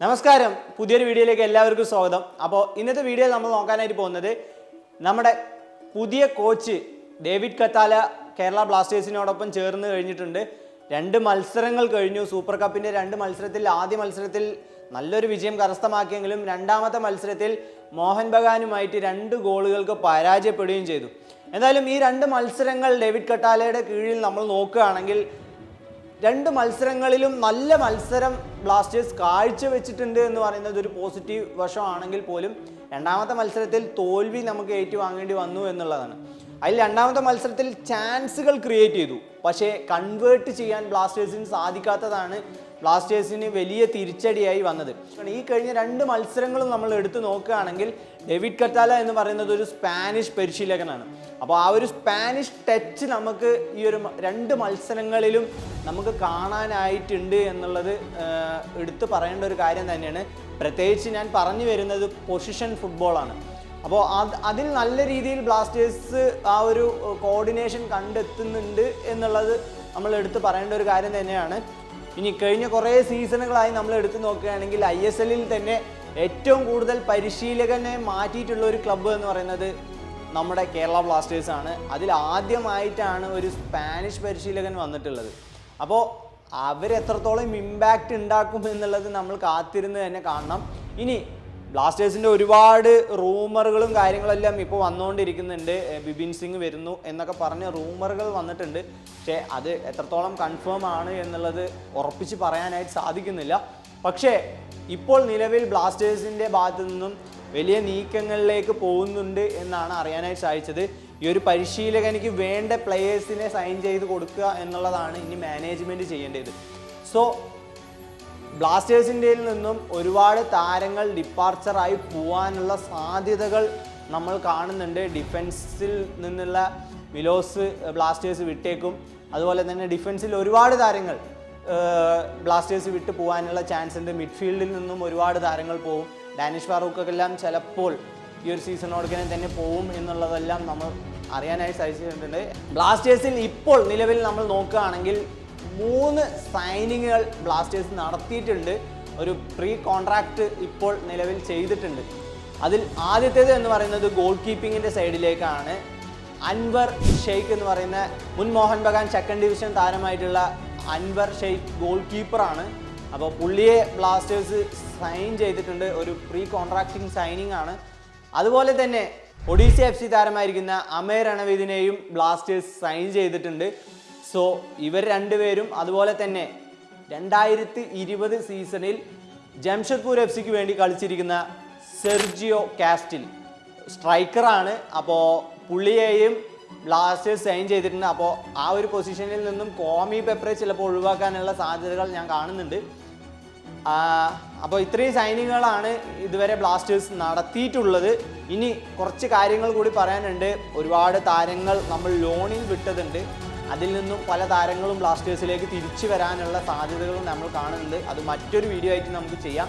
നമസ്കാരം, പുതിയൊരു വീഡിയോയിലേക്ക് എല്ലാവർക്കും സ്വാഗതം. അപ്പോൾ ഇന്നത്തെ വീഡിയോയിൽ നമ്മൾ നോക്കാനായിട്ട് പോകുന്നത് നമ്മുടെ പുതിയ കോച്ച് ഡേവിഡ് കത്താല കേരള ബ്ലാസ്റ്റേഴ്സിനോടൊപ്പം ചേർന്ന് കഴിഞ്ഞിട്ടുണ്ട്. 2 മത്സരങ്ങൾ കഴിഞ്ഞു. സൂപ്പർ കപ്പിൻ്റെ 2 മത്സരത്തിൽ ആദ്യ മത്സരത്തിൽ നല്ലൊരു വിജയം കരസ്ഥമാക്കിയെങ്കിലും രണ്ടാമത്തെ മത്സരത്തിൽ മോഹൻ ബഗാനുമായിട്ട് 2 ഗോളുകൾക്ക് പരാജയപ്പെടുകയും ചെയ്തു. എന്തായാലും ഈ 2 മത്സരങ്ങൾ ഡേവിഡ് കത്താലയുടെ കീഴിൽ നമ്മൾ നോക്കുകയാണെങ്കിൽ 2 മത്സരങ്ങളിലും നല്ല മത്സരം ബ്ലാസ്റ്റേഴ്സ് കാഴ്ചവെച്ചിട്ടുണ്ട് എന്ന് പറയുന്നത് ഒരു പോസിറ്റീവ് വശമാണെങ്കിൽ പോലും രണ്ടാമത്തെ മത്സരത്തിൽ തോൽവി നമുക്ക് ഏറ്റുവാങ്ങേണ്ടി വന്നു എന്നുള്ളതാണ്. അതിൽ രണ്ടാമത്തെ മത്സരത്തിൽ ചാൻസുകൾ ക്രിയേറ്റ് ചെയ്തു, പക്ഷേ കൺവേർട്ട് ചെയ്യാൻ ബ്ലാസ്റ്റേഴ്സിന് സാധിക്കാത്തതാണ് ബ്ലാസ്റ്റേഴ്സിന് വലിയ തിരിച്ചടിയായി വന്നത്. ഈ കഴിഞ്ഞ 2 മത്സരങ്ങളും നമ്മൾ എടുത്തു നോക്കുകയാണെങ്കിൽ ഡേവിഡ് കത്താല എന്ന് പറയുന്നത് ഒരു സ്പാനിഷ് പരിശീലകനാണ്. അപ്പോൾ ആ ഒരു സ്പാനിഷ് ടച്ച് നമുക്ക് ഈ ഒരു 2 മത്സരങ്ങളിലും നമുക്ക് കാണാനായിട്ടുണ്ട് എന്നുള്ളത് എടുത്തു പറയേണ്ട ഒരു കാര്യം തന്നെയാണ്. പ്രത്യേകിച്ച് ഞാൻ പറഞ്ഞു വരുന്നത് പൊസിഷൻ ഫുട്ബോളാണ്. അപ്പോൾ അതിൽ നല്ല രീതിയിൽ ബ്ലാസ്റ്റേഴ്സ് ആ ഒരു കോർഡിനേഷൻ കണ്ടെത്തുന്നുണ്ട് എന്നുള്ളത് നമ്മൾ എടുത്ത് പറയേണ്ട ഒരു കാര്യം തന്നെയാണ്. ഇനി കഴിഞ്ഞ കുറേ സീസണുകളായി നമ്മൾ എടുത്തു നോക്കുകയാണെങ്കിൽ ISL തന്നെ ഏറ്റവും കൂടുതൽ പരിശീലകനെ മാറ്റിയിട്ടുള്ള ഒരു ക്ലബ്ബ് എന്ന് പറയുന്നത് നമ്മുടെ കേരള ബ്ലാസ്റ്റേഴ്സ് ആണ്. അതിൽ ആദ്യമായിട്ടാണ് ഒരു സ്പാനിഷ് പരിശീലകൻ വന്നിട്ടുള്ളത്. അപ്പോൾ അവരെത്രത്തോളം ഇമ്പാക്റ്റ് ഉണ്ടാക്കും എന്നുള്ളത് നമ്മൾ കാത്തിരുന്ന് തന്നെ കാണണം. ഇനി ബ്ലാസ്റ്റേഴ്സിൻ്റെ ഒരുപാട് റൂമറുകളും കാര്യങ്ങളെല്ലാം ഇപ്പോൾ വന്നുകൊണ്ടിരിക്കുന്നുണ്ട്. ബിബിൻ സിംഗ് വരുന്നു എന്നൊക്കെ പറഞ്ഞ് റൂമറുകൾ വന്നിട്ടുണ്ട്. പക്ഷേ അത് എത്രത്തോളം കൺഫേം ആണ് എന്നുള്ളത് ഉറപ്പിച്ച് പറയാനായിട്ട് സാധിക്കുന്നില്ല. പക്ഷേ ഇപ്പോൾ നിലവിൽ ബ്ലാസ്റ്റേഴ്സിൻ്റെ ഭാഗത്തു നിന്നും വലിയ നീക്കങ്ങളിലേക്ക് പോകുന്നുണ്ട് എന്നാണ് അറിയാനായിട്ട് സാധിച്ചത്. ഈ ഒരു പരിശീലകനിക്ക് വേണ്ട പ്ലെയേഴ്സിനെ സൈൻ ചെയ്ത് കൊടുക്കുക എന്നുള്ളതാണ് ഇനി മാനേജ്മെൻറ്റ് ചെയ്യേണ്ടത്. സോ ബ്ലാസ്റ്റേഴ്സിൻ്റെ നിന്നും ഒരുപാട് താരങ്ങൾ ഡിപ്പാർച്ചറായി പോകാനുള്ള സാധ്യതകൾ നമ്മൾ കാണുന്നുണ്ട്. ഡിഫൻസിൽ നിന്നുള്ള മിലോസ് ബ്ലാസ്റ്റേഴ്സ് വിട്ടേക്കും. അതുപോലെ തന്നെ ഡിഫൻസിൽ ഒരുപാട് താരങ്ങൾ ബ്ലാസ്റ്റേഴ്സ് വിട്ടു പോകാനുള്ള ചാൻസ് ഉണ്ട്. മിഡ്ഫീൽഡിൽ നിന്നും ഒരുപാട് താരങ്ങൾ പോകും. ഡാനിഷ് ഫാറൂഖെല്ലാം ചിലപ്പോൾ ഈ ഒരു സീസണോടൊക്കെ തന്നെ പോകും എന്നുള്ളതെല്ലാം നമ്മൾ അറിയാനായി സാധിച്ചിട്ടുണ്ട്. ബ്ലാസ്റ്റേഴ്സിൽ ഇപ്പോൾ നിലവിൽ നമ്മൾ നോക്കുകയാണെങ്കിൽ 3 സൈനിങ്ങുകൾ ബ്ലാസ്റ്റേഴ്സ് നടത്തിയിട്ടുണ്ട്. ഒരു പ്രീ കോൺട്രാക്റ്റ് ഇപ്പോൾ നിലവിൽ ചെയ്തിട്ടുണ്ട്. അതിൽ ആദ്യത്തേത് എന്ന് പറയുന്നത് ഗോൾ കീപ്പിങ്ങിൻ്റെ സൈഡിലേക്കാണ്. അൻവർ ഷെയ്ഖ് എന്ന് പറയുന്ന മുൻ മോഹൻ ബഗാൻ 2nd ഡിവിഷൻ താരമായിട്ടുള്ള അൻവർ ഷെയ്ഖ് ഗോൾ കീപ്പറാണ്. അപ്പോൾ പുള്ളിയെ ബ്ലാസ്റ്റേഴ്സ് സൈൻ ചെയ്തിട്ടുണ്ട്. ഒരു പ്രീ കോൺട്രാക്റ്റിംഗ് സൈനിങ് ആണ്. അതുപോലെ തന്നെ Odisha FC താരമായിരിക്കുന്ന Amer രണവിദിനെയും Blasters sign ചെയ്തിട്ടുണ്ട്. സോ ഇവർ 2 പേരും അതുപോലെ തന്നെ 2020 സീസണിൽ ജംഷഡ്പൂർ FCക്ക് വേണ്ടി കളിച്ചിരിക്കുന്ന സെർജിയോ കാസ്റ്റിൽ സ്ട്രൈക്കറാണ്. അപ്പോൾ പുള്ളിയെയും ബ്ലാസ്റ്റേഴ്സ് സൈൻ ചെയ്തിട്ടുണ്ട്. അപ്പോൾ ആ ഒരു പൊസിഷനിൽ നിന്നും കോമി പെപ്പറെ ചിലപ്പോൾ ഒഴിവാക്കാനുള്ള സാധ്യതകൾ ഞാൻ കാണുന്നുണ്ട്. അപ്പോൾ ഇത്രയും സൈനിങ്ങുകളാണ് ഇതുവരെ ബ്ലാസ്റ്റേഴ്സ് നടത്തിയിട്ടുള്ളത്. ഇനി കുറച്ച് കാര്യങ്ങൾ കൂടി പറയാനുണ്ട്. ഒരുപാട് താരങ്ങൾ നമ്മൾ ലോണിൽ വിട്ടതുണ്ട്. അതിൽ നിന്നും പല താരങ്ങളും ബ്ലാസ്റ്റേഴ്സിലേക്ക് തിരിച്ചു വരാനുള്ള സാധ്യതകളും നമ്മൾ കാണുന്നുണ്ട്. അത് മറ്റൊരു വീഡിയോ ആയിട്ട് നമുക്ക് ചെയ്യാം.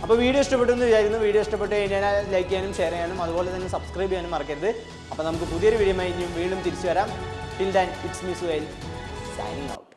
അപ്പോൾ വീഡിയോ ഇഷ്ടപ്പെട്ടു എന്ന് വിചാരിക്കുന്നു. വീഡിയോ ഇഷ്ടപ്പെട്ട് കഴിഞ്ഞാൽ ലൈക്ക് ചെയ്യാനും ഷെയർ ചെയ്യാനും അതുപോലെ തന്നെ സബ്സ്ക്രൈബ് ചെയ്യാനും മറക്കരുത്. അപ്പോൾ നമുക്ക് പുതിയൊരു വീഡിയോ വീണ്ടും തിരിച്ചു വരാം. Till then it's me Suhail signing out.